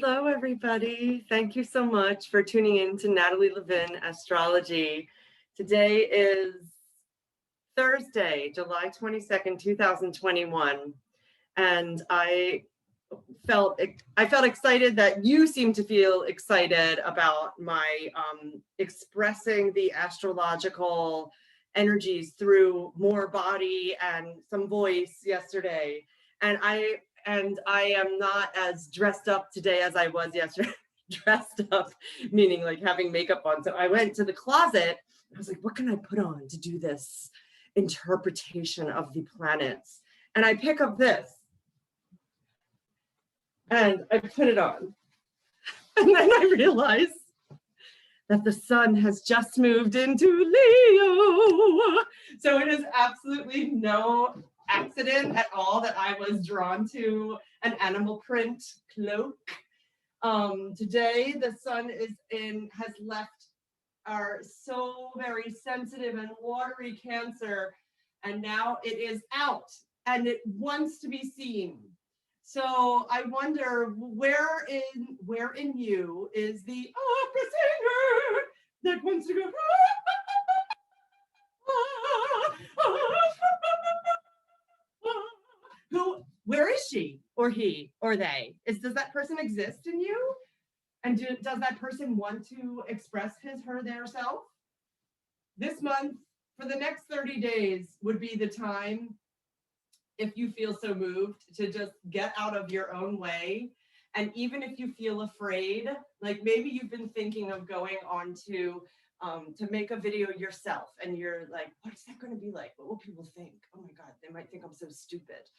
Hello, everybody. Thank you so much for tuning in to Natalie Levin Astrology. Today is Thursday, July 22nd, 2021. And I felt excited that you seem to feel excited about my expressing the astrological energies through more body and some voice yesterday. And I am not as dressed up today as I was yesterday. Dressed up, meaning like having makeup on. So I went to the closet. I was like, what can I put on to do this interpretation of the planets? And I pick up this. And I put it on. And then I realized that the sun has just moved into Leo. So it is absolutely no accident at all that I was drawn to an animal print cloak. Today the sun has left our so very sensitive and watery Cancer, and now it is out and it wants to be seen. So I wonder where in you is the opera singer that wants to go. Where is she or he or they? Does that person exist in you? And does that person want to express their self? This month, for the next 30 days, would be the time, if you feel so moved, to just get out of your own way. And even if you feel afraid, like maybe you've been thinking of going on to make a video yourself, and you're like, what's that going to be like? What will people think? Oh my God, they might think I'm so stupid.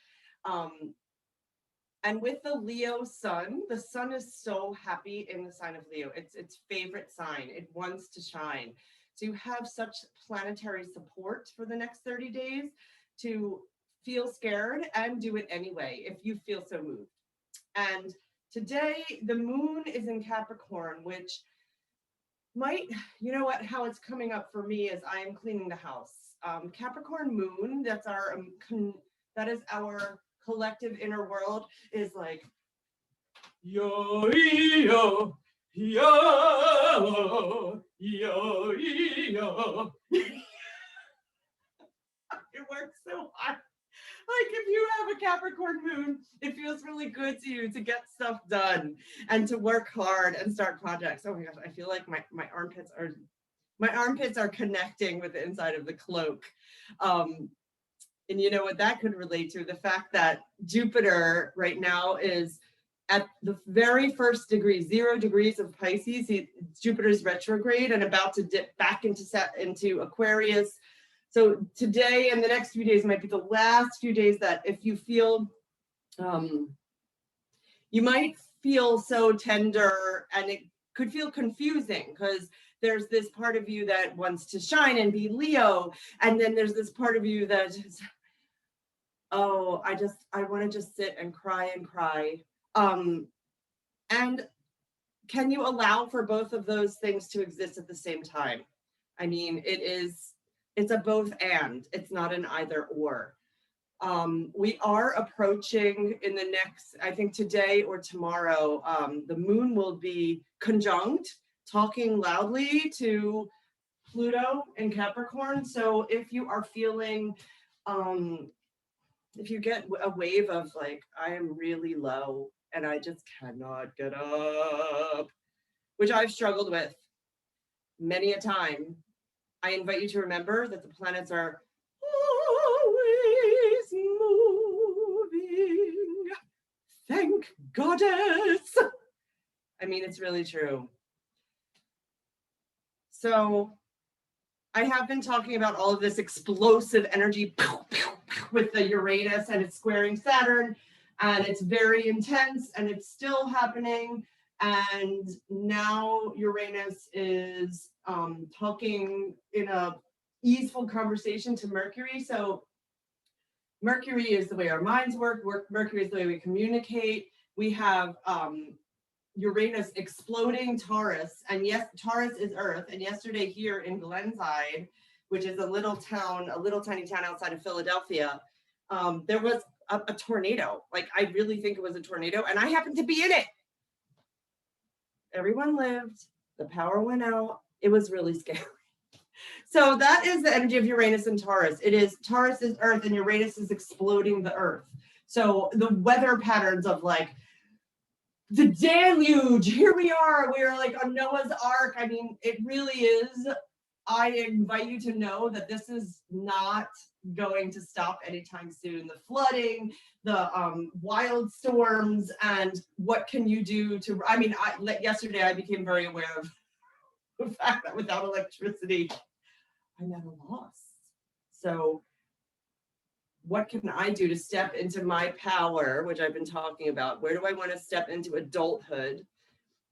And with the Leo sun, the sun is so happy in the sign of Leo. It's its favorite sign. It wants to shine. So you have such planetary support for the next 30 days to feel scared and do it anyway if you feel so moved. And today the moon is in Capricorn, which might, you know what, how it's coming up for me is I am cleaning the house. Capricorn moon, that is our collective inner world, is like yo yo yo yo yo. It works so hard. Like if you have a Capricorn moon, it feels really good to you to get stuff done and to work hard and start projects. Oh my gosh, I feel like my armpits are connecting with the inside of the cloak. And you know what that could relate to? The fact that Jupiter right now is at the very first degree, 0 degrees of Pisces. Jupiter's retrograde and about to dip back into Aquarius. So today and the next few days might be the last few days that if you feel, you might feel so tender, and it could feel confusing because there's this part of you that wants to shine and be Leo. And then there's this part of you that is, oh, I want to just sit and cry and cry. And can you allow for both of those things to exist at the same time? I mean, it's a both and, it's not an either or. We are approaching in the next, I think today or tomorrow, the moon will be conjunct, talking loudly to Pluto in Capricorn. So if you are feeling, if you get a wave of like, I am really low and I just cannot get up, which I've struggled with many a time, I invite you to remember that the planets are always moving. Thank Goddess. I mean, it's really true. So I have been talking about all of this explosive energy with the Uranus, and it's squaring Saturn, and it's very intense, and it's still happening. And now Uranus is talking in a easeful conversation to Mercury. So Mercury is the way our minds work. Mercury is the way we communicate. We have Uranus exploding Taurus, and yes, Taurus is Earth. And yesterday here in Glenside, which is a little tiny town outside of Philadelphia, there was a tornado. Like, I really think it was a tornado, and I happened to be in it. everyone lived, the power went out. It was really scary. So that is the energy of Uranus and Taurus. It is Taurus is Earth and Uranus is exploding the Earth. So the weather patterns of like the deluge, here we are like on Noah's Ark. I mean, it really is. I invite you to know that this is not going to stop anytime soon. The flooding, the wild storms, and what can you do to, I mean, yesterday I became very aware of the fact that without electricity, I'm at a loss. So what can I do to step into my power, which I've been talking about? Where do I want to step into adulthood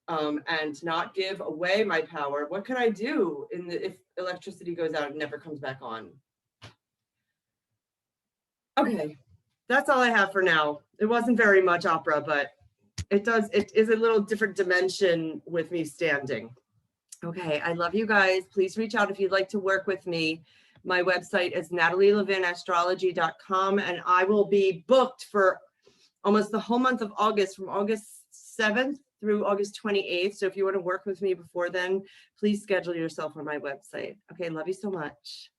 and not give away my power? What can I do if electricity goes out and never comes back on? Okay, that's all I have for now. It wasn't very much opera, but it is a little different dimension with me standing. Okay, I love you guys. Please reach out if you'd like to work with me. My website is natalielevinastrology.com, and I will be booked for almost the whole month of August, from August 7th through August 28th. So if you want to work with me before then, please schedule yourself on my website. Okay, love you so much.